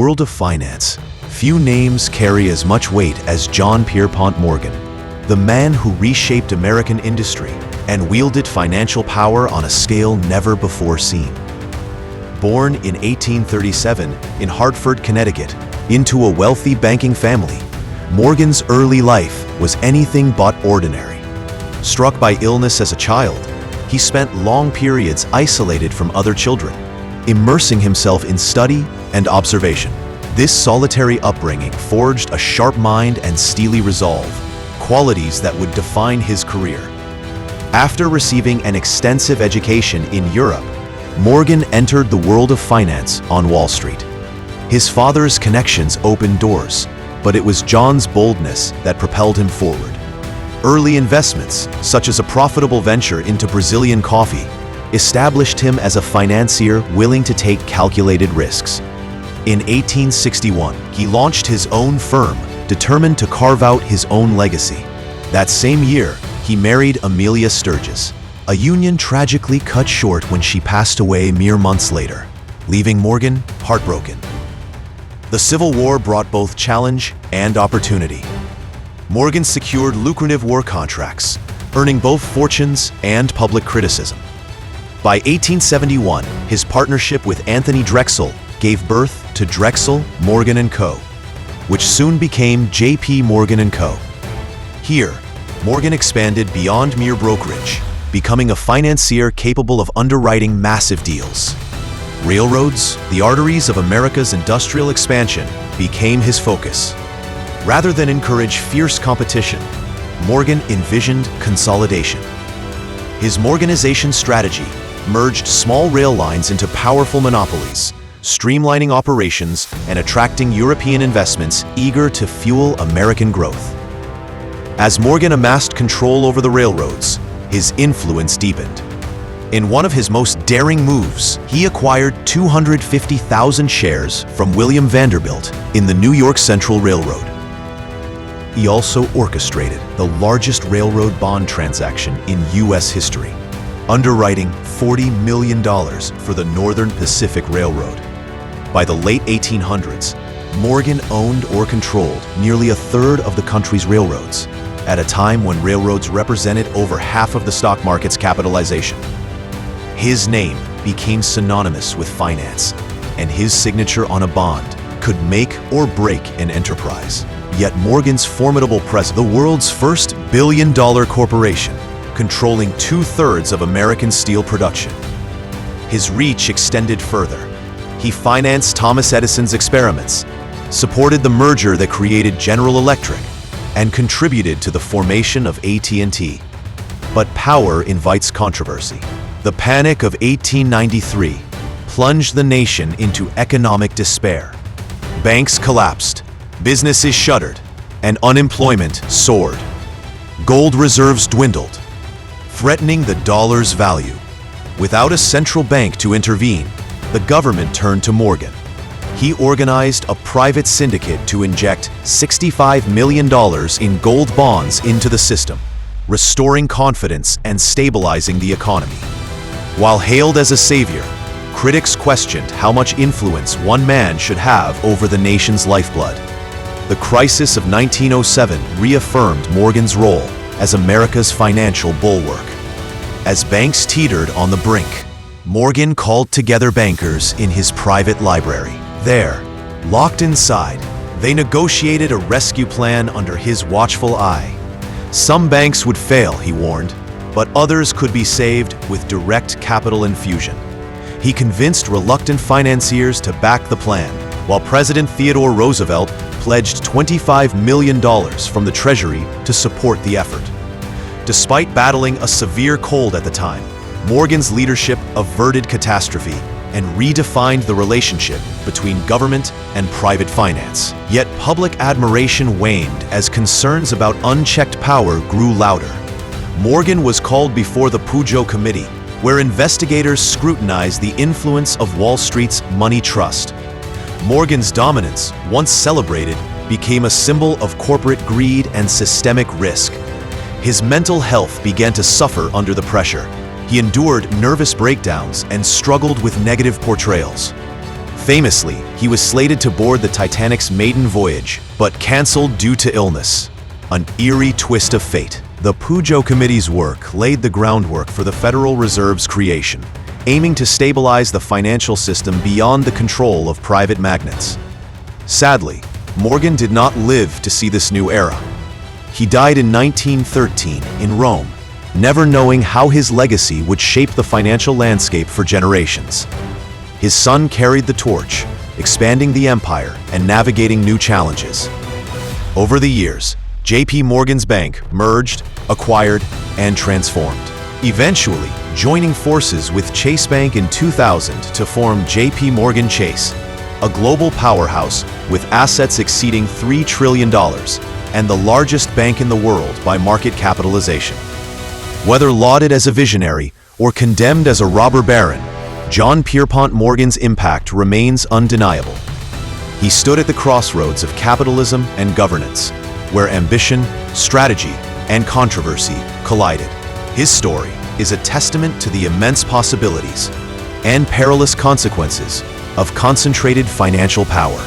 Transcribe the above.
world of finance, few names carry as much weight as John Pierpont Morgan, the man who reshaped American industry and wielded financial power on a scale never before seen. Born in 1837 in Hartford, Connecticut, into a wealthy banking family, Morgan's early life was anything but ordinary. Struck by illness as a child, he spent long periods isolated from other children, immersing himself in study and observation. This solitary upbringing forged a sharp mind and steely resolve, qualities that would define his career. After receiving an extensive education in Europe, Morgan entered the world of finance on Wall Street. His father's connections opened doors, but it was John's boldness that propelled him forward. Early investments, such as a profitable venture into Brazilian coffee, established him as a financier willing to take calculated risks. In 1861, he launched his own firm, determined to carve out his own legacy. That same year, he married Amelia Sturgis, a union tragically cut short when she passed away mere months later, leaving Morgan heartbroken. The Civil War brought both challenge and opportunity. Morgan secured lucrative war contracts, earning both fortunes and public criticism. By 1871, his partnership with Anthony Drexel gave birth to Drexel, Morgan & Co., which soon became JPMorgan & Co. Here, Morgan expanded beyond mere brokerage, becoming a financier capable of underwriting massive deals. Railroads, the arteries of America's industrial expansion, became his focus. Rather than encourage fierce competition, Morgan envisioned consolidation. His Morganization strategy merged small rail lines into powerful monopolies, streamlining operations and attracting European investments eager to fuel American growth. As Morgan amassed control over the railroads, his influence deepened. In one of his most daring moves, he acquired 250,000 shares from William Vanderbilt in the New York Central Railroad. He also orchestrated the largest railroad bond transaction in U.S. history, underwriting $40 million for the Northern Pacific Railroad. By the late 1800s, Morgan owned or controlled nearly a third of the country's railroads, at a time when railroads represented over half of the stock market's capitalization. His name became synonymous with finance, and his signature on a bond could make or break an enterprise. Yet Morgan's formidable presence, the world's first billion-dollar corporation, controlling 2/3 of American steel production. His reach extended further. He financed Thomas Edison's experiments, supported the merger that created General Electric, and contributed to the formation of AT&T. But power invites controversy. The Panic of 1893 plunged the nation into economic despair. Banks collapsed, businesses shuttered, and unemployment soared. Gold reserves dwindled, threatening the dollar's value. Without a central bank to intervene, the government turned to Morgan. He organized a private syndicate to inject $65 million in gold bonds into the system, restoring confidence and stabilizing the economy. While hailed as a savior, critics questioned how much influence one man should have over the nation's lifeblood. The crisis of 1907 reaffirmed Morgan's role as America's financial bulwark. As banks teetered on the brink, Morgan called together bankers in his private library. There, locked inside, they negotiated a rescue plan under his watchful eye. Some banks would fail, he warned, but others could be saved with direct capital infusion. He convinced reluctant financiers to back the plan, while President Theodore Roosevelt pledged $25 million from the Treasury to support the effort. Despite battling a severe cold at the time, Morgan's leadership averted catastrophe and redefined the relationship between government and private finance. Yet public admiration waned as concerns about unchecked power grew louder. Morgan was called before the Pujo Committee, where investigators scrutinized the influence of Wall Street's money trust. Morgan's dominance, once celebrated, became a symbol of corporate greed and systemic risk. His mental health began to suffer under the pressure. He endured nervous breakdowns and struggled with negative portrayals. Famously, he was slated to board the Titanic's maiden voyage, but canceled due to illness. An eerie twist of fate. The Pujo Committee's work laid the groundwork for the Federal Reserve's creation, aiming to stabilize the financial system beyond the control of private magnates. Sadly, Morgan did not live to see this new era. He died in 1913 in Rome, never knowing how his legacy would shape the financial landscape for generations. His son carried the torch, expanding the empire and navigating new challenges. Over the years, JPMorgan's bank merged, acquired, and transformed, eventually joining forces with Chase Bank in 2000 to form JPMorgan Chase, a global powerhouse with assets exceeding $3 trillion and the largest bank in the world by market capitalization. Whether lauded as a visionary or condemned as a robber baron, John Pierpont Morgan's impact remains undeniable. He stood at the crossroads of capitalism and governance, where ambition, strategy, and controversy collided. His story is a testament to the immense possibilities and perilous consequences of concentrated financial power.